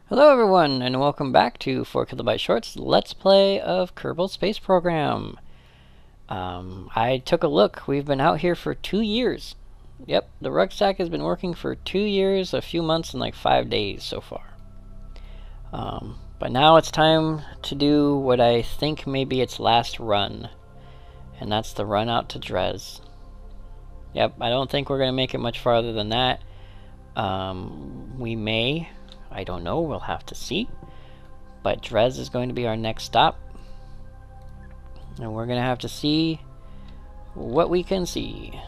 Hello everyone, and welcome back to 4KB Shorts Let's Play of Kerbal Space Program. I took a look. We've been out here for 2 years. Yep, the Rucksack has been working for 2 years, a few months, and like 5 days so far. But now it's time to do what I think may be its last run. And that's the run out to Dres. Yep, I don't think we're going to make it much farther than that. We may. I don't know, we'll have to see. But Dres is going to be our next stop. And we're going to have to see what we can see.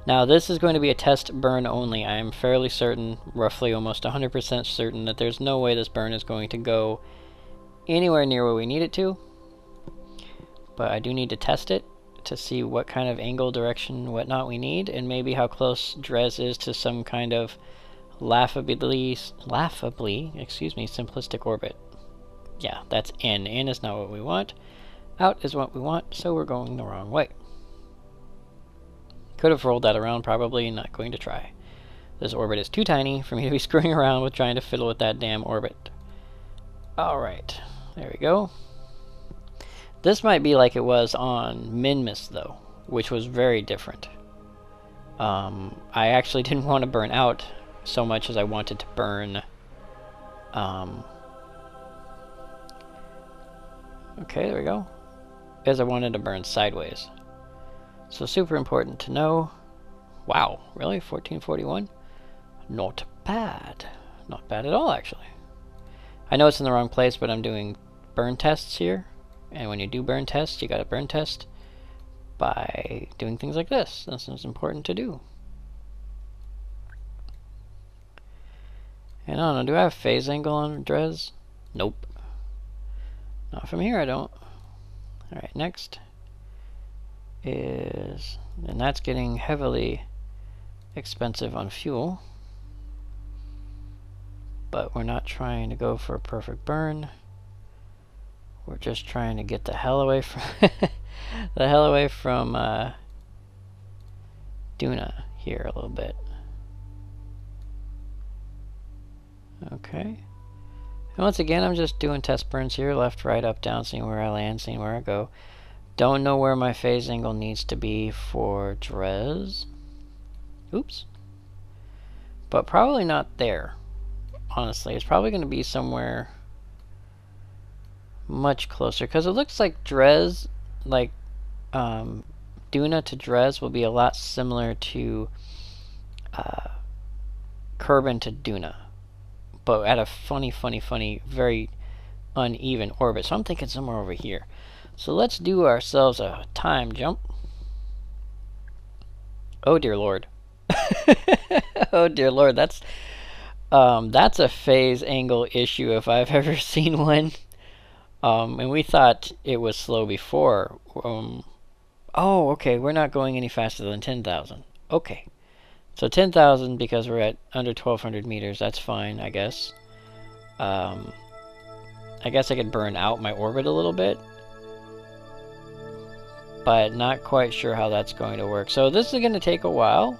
Now this is going to be a test burn only. I am fairly certain, roughly almost 100% certain, that there's no way this burn is going to go anywhere near where we need it to. But I do need to test it to see what kind of angle, direction, whatnot we need, and maybe how close Dres is to some kind of laughably, simplistic orbit. Yeah, that's in. In is not what we want. Out is what we want, so we're going the wrong way. Could have rolled that around, probably. Not going to try. This orbit is too tiny for me to be screwing around with trying to fiddle with that damn orbit. Alright, there we go. This might be like it was on Minmus, though, which was very different. I actually didn't want to burn out so much as I wanted to burn. Okay, there we go. As I wanted to burn sideways. So super important to know. Wow, really? 1441? Not bad. Not bad at all, actually. I know it's in the wrong place, but I'm doing burn tests here. And when you do burn tests, you gotta burn test by doing things like this. This is important to do. And I don't know, do I have phase angle on Dres? Nope. Not from here, I don't. Alright, next is... and that's getting heavily expensive on fuel. But we're not trying to go for a perfect burn. We're just trying to get the hell away from... the hell away from Duna here a little bit. Okay. And once again, I'm just doing test burns here, left, right, up, down, seeing where I land, seeing where I go. Don't know where my phase angle needs to be for Dres. Oops. But probably not there. Honestly, it's probably going to be somewhere much closer, because it looks like Dres, like Duna to Dres will be a lot similar to Kerbal to Duna. But at a funny, very uneven orbit. So I'm thinking somewhere over here. So let's do ourselves a time jump. Oh dear lord. Oh dear lord, that's a phase angle issue if I've ever seen one. And we thought it was slow before. Oh, okay, we're not going any faster than 10,000. Okay. So 10,000 because we're at under 1,200 meters. That's fine, I guess. I guess I could burn out my orbit a little bit. But not quite sure how that's going to work. So this is going to take a while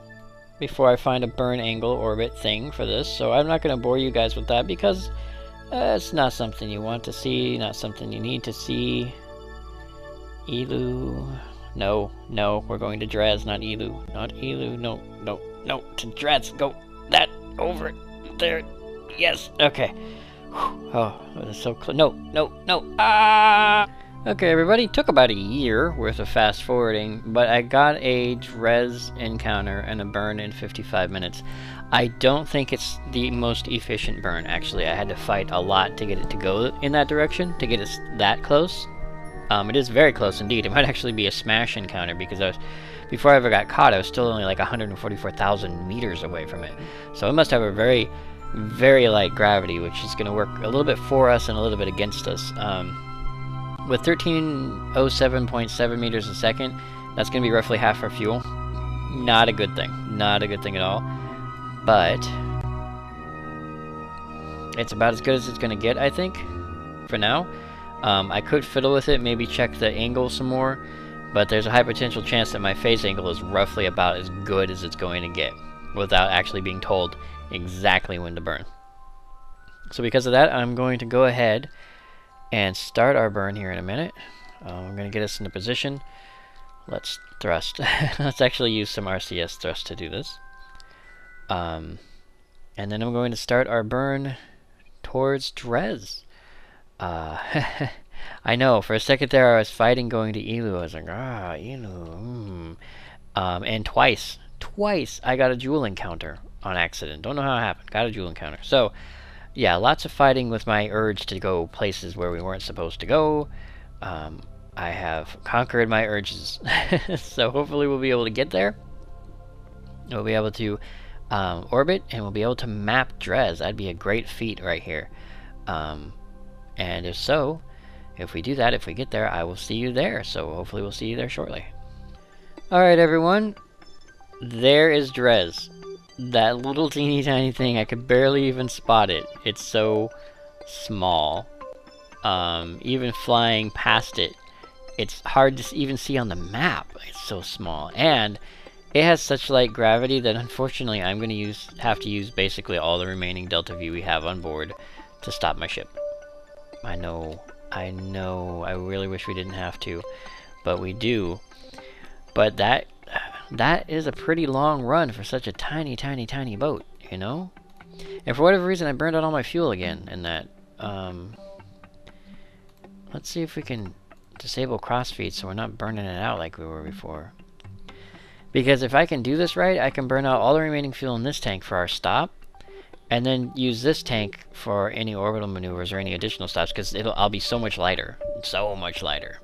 before I find a burn angle orbit thing for this. So I'm not going to bore you guys with that because it's not something you want to see, not something you need to see. Elu. No, no, we're going to Dres, not Elu. Not Elu, no, no, no, to Dres, go that, over, there, yes, okay. Whew. Oh, it was so close, no, no, no, ah! Okay, everybody, took about a year worth of fast forwarding, but I got a Dres encounter and a burn in 55 minutes. I don't think it's the most efficient burn, actually. I had to fight a lot to get it to go in that direction, to get it that close. It is very close indeed. It might actually be a smash encounter because before I ever got caught, I was still only like 144,000 meters away from it. So it must have a very, very light gravity, which is going to work a little bit for us and a little bit against us. With 1307.7 meters a second, that's going to be roughly half our fuel. Not a good thing. Not a good thing at all. But it's about as good as it's going to get, I think, for now. I could fiddle with it, maybe check the angle some more, but there's a high potential chance that my phase angle is roughly about as good as it's going to get without actually being told exactly when to burn. So because of that, I'm going to go ahead and start our burn here in a minute. I'm going to get us into position. Let's thrust. Let's actually use some RCS thrust to do this. And then I'm going to start our burn towards Dres. I know, for a second there I was fighting going to Elu. I was like, Elu. And twice I got a jewel encounter on accident. Don't know how it happened. Got a jewel encounter. So, yeah, lots of fighting with my urge to go places where we weren't supposed to go. I have conquered my urges. So hopefully we'll be able to get there. We'll be able to orbit, and we'll be able to map Dres. That'd be a great feat right here. And if so, if we do that, if we get there, I will see you there. So hopefully we'll see you there shortly. Alright everyone, there is Dres. That little teeny tiny thing, I could barely even spot it. It's so small. Even flying past it, it's hard to even see on the map. It's so small. And it has such light gravity that unfortunately I'm going to have to use basically all the remaining Delta V we have on board to stop my ship. I know, I really wish we didn't have to, but we do. But that is a pretty long run for such a tiny boat, you know? And for whatever reason I burned out all my fuel again in that. Let's see if we can disable crossfeed so we're not burning it out like we were before. Because if I can do this right, I can burn out all the remaining fuel in this tank for our stop, and then use this tank for any orbital maneuvers or any additional stops, because I'll be so much lighter. So much lighter.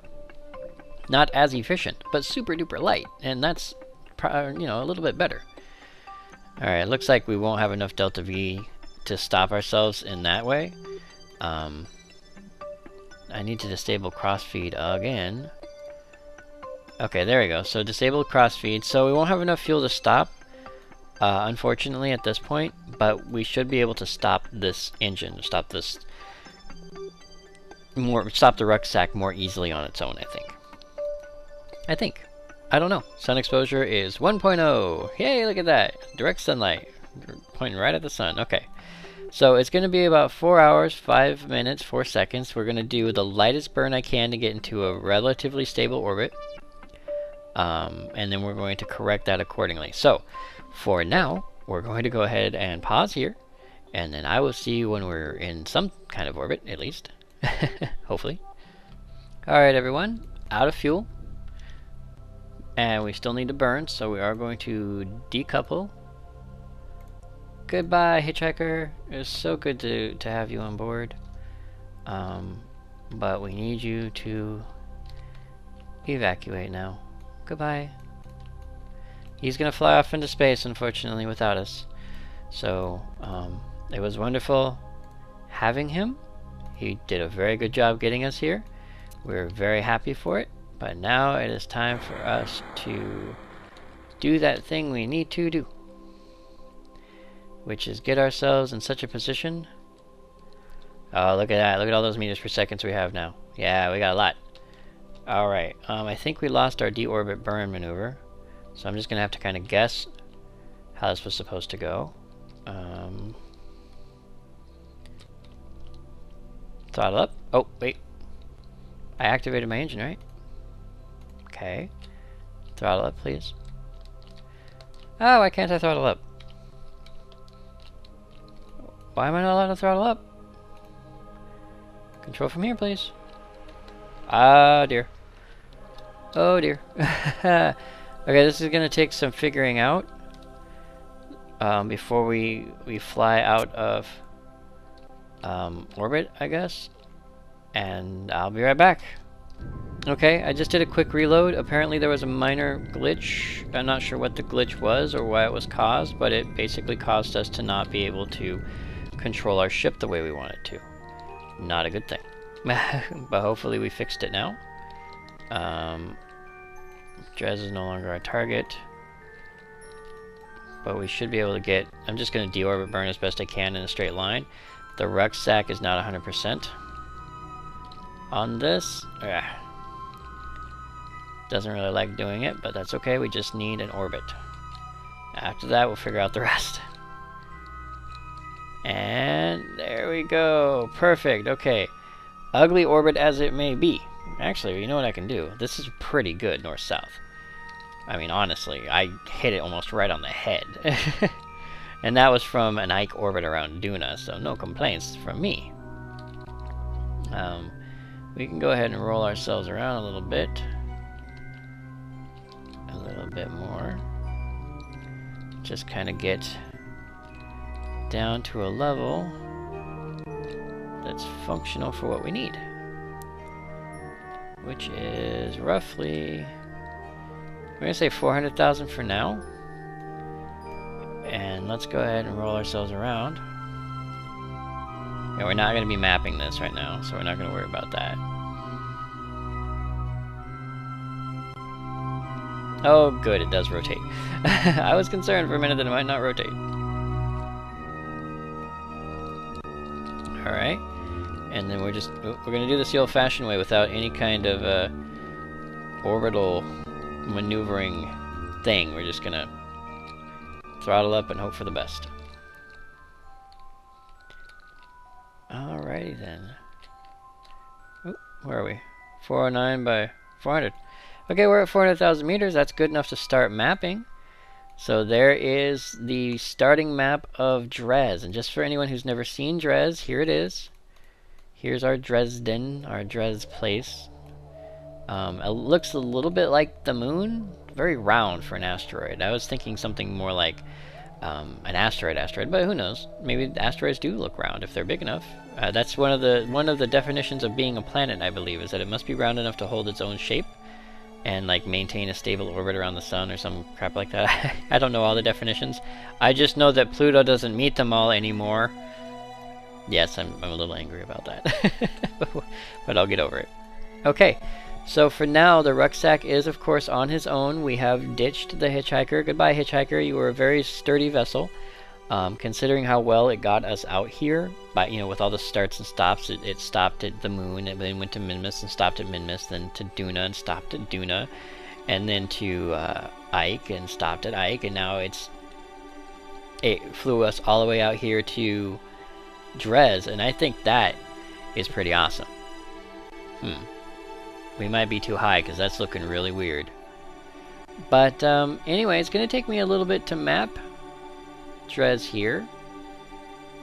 Not as efficient, but super duper light, and that's, you know, a little bit better. Alright, looks like we won't have enough Delta V to stop ourselves in that way. I need to disable crossfeed again. Okay, there we go. So disable crossfeed. So we won't have enough fuel to stop, unfortunately, at this point. But we should be able to stop this engine, stop the rucksack more easily on its own. I think. I don't know. Sun exposure is 1.0. Yay! Look at that. Direct sunlight, pointing right at the sun. Okay. So it's going to be about 4 hours, 5 minutes, 4 seconds. We're going to do the lightest burn I can to get into a relatively stable orbit. And then we're going to correct that accordingly. So, for now, we're going to go ahead and pause here. And then I will see you when we're in some kind of orbit, at least. Hopefully. Alright everyone, out of fuel. And we still need to burn, so we are going to decouple. Goodbye, Hitchiker. It was so good to have you on board. But we need you to evacuate now. Goodbye. He's gonna fly off into space, unfortunately, without us. So, it was wonderful having him. He did a very good job getting us here. We're very happy for it. But now it is time for us to do that thing we need to do, which is get ourselves in such a position. Oh, look at that. Look at all those meters per second we have now. Yeah, we got a lot. Alright, I think we lost our deorbit burn maneuver. So I'm just going to have to kind of guess how this was supposed to go. Throttle up. Oh, wait. I activated my engine, right? Okay. Throttle up, please. Oh, why can't I throttle up? Why am I not allowed to throttle up? Control from here, please. Ah, dear. Oh, dear. Okay, this is going to take some figuring out before we fly out of orbit, I guess. And I'll be right back. Okay, I just did a quick reload. Apparently there was a minor glitch. I'm not sure what the glitch was or why it was caused, but it basically caused us to not be able to control our ship the way we wanted to. Not a good thing. But hopefully we fixed it now. Dres is no longer our target. But we should be able to get... I'm just going to deorbit burn as best I can in a straight line. The rucksack is not 100% on this. Doesn't really like doing it, but that's okay. We just need an orbit. After that, we'll figure out the rest. And there we we go. Perfect. Okay. Ugly orbit as it may be. Actually, you know what I can do? This is pretty good north-south. I mean, honestly, I hit it almost right on the head. And that was from an Ike orbit around Duna, so no complaints from me. We can go ahead and roll ourselves around a little bit. A little bit more. Just kind of get down to a level that's functional for what we need. Which is roughly... we're going to say 400,000 for now. And let's go ahead and roll ourselves around. Yeah, we're not going to be mapping this right now, so we're not going to worry about that. Oh, good, it does rotate. I was concerned for a minute that it might not rotate. Alright. And then we're going to do this the old-fashioned way without any kind of orbital maneuvering thing. We're just going to throttle up and hope for the best. Alrighty then. Oop, where are we? 409 by 400. Okay, we're at 400,000 meters. That's good enough to start mapping. So there is the starting map of Dres. And just for anyone who's never seen Dres, here it is. Here's our Dresden, our Dres place. It looks a little bit like the moon. Very round for an asteroid. I was thinking something more like an asteroid, but who knows? Maybe asteroids do look round if they're big enough. That's one of the definitions of being a planet, I believe, is that it must be round enough to hold its own shape and like maintain a stable orbit around the sun or some crap like that. I don't know all the definitions. I just know that Pluto doesn't meet them all anymore. Yes, I'm a little angry about that. But I'll get over it. Okay, so for now, the Rucksack is, of course, on his own. We have ditched the Hitchiker. Goodbye, Hitchiker. You were a very sturdy vessel. Considering how well it got us out here, but with all the starts and stops, it stopped at the moon, and then went to Minmus and stopped at Minmus, then to Duna and stopped at Duna, and then to Ike and stopped at Ike, and now it flew us all the way out here to Dres, and I think that is pretty awesome. We might be too high because that's looking really weird. But anyway, it's going to take me a little bit to map Dres here.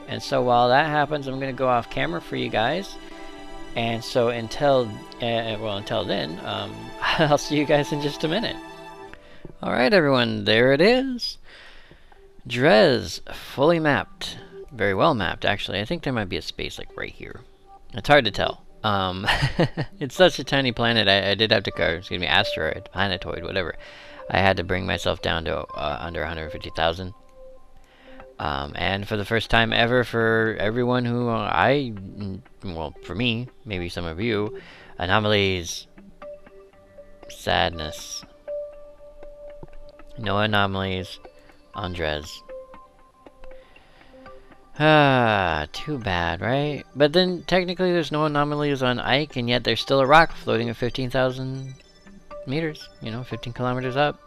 And so while that happens, I'm going to go off camera for you guys. And so until then, I'll see you guys in just a minute. Alright everyone, there it is. Dres, fully mapped. Very well mapped, actually. I think there might be a space like right here. It's hard to tell. It's such a tiny planet. I did have to asteroid, planetoid, whatever. I had to bring myself down to under 150,000. And for the first time ever, for everyone who well, for me, maybe some of you, anomalies, sadness. No anomalies on Dres. Too bad, right? But then technically there's no anomalies on Ike, and yet there's still a rock floating at 15,000 meters, 15 kilometers up.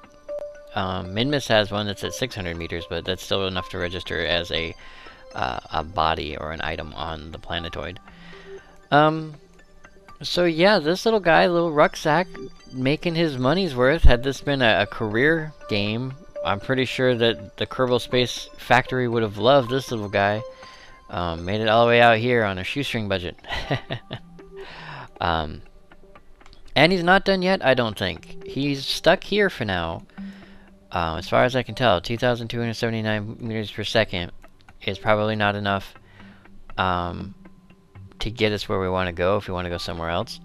Minmus has one that's at 600 meters, but that's still enough to register as a body or an item on the planetoid. So yeah, this little guy, little Rucksack, making his money's worth. Had this been a career game, I'm pretty sure that the Kerbal Space Factory would have loved this little guy. Made it all the way out here on a shoestring budget. And he's not done yet, I don't think. He's stuck here for now. As far as I can tell, 2,279 meters per second is probably not enough to get us where we want to go if we want to go somewhere else.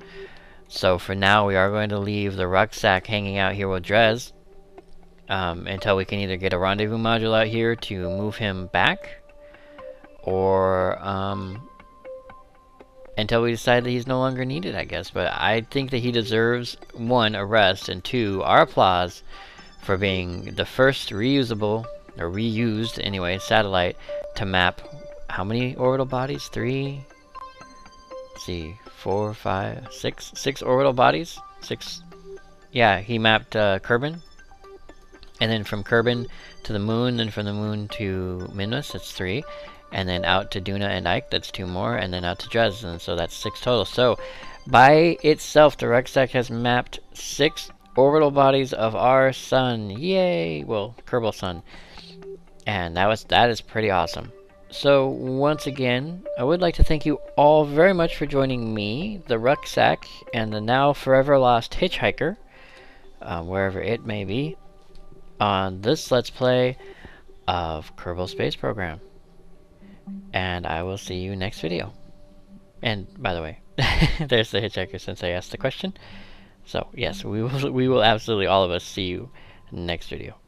So for now, we are going to leave the Rucksack hanging out here with Dres until we can either get a rendezvous module out here to move him back, or until we decide that he's no longer needed, I guess. But I think that he deserves, 1, a rest, and 2, our applause for being the first reusable, or reused anyway, satellite to map how many orbital bodies? 3, let's see, 4, 5, 6, 6 orbital bodies? 6, yeah, he mapped Kerbal, and then from Kerbal to the moon, and from the moon to Minmus, that's 3, and then out to Duna and Ike, that's 2 more, and then out to Dres, and so that's 6 total. So by itself, the Rucksack has mapped 6 orbital bodies of our sun. Yay! Well, Kerbal sun. And that is pretty awesome. So once again, I would like to thank you all very much for joining me, the Rucksack, and the now forever lost Hitchiker, wherever it may be, on this Let's Play of Kerbal Space Program. And I will see you next video. And by the way, there's the Hitchiker since I asked the question. So yes, we will absolutely all of us see you next video.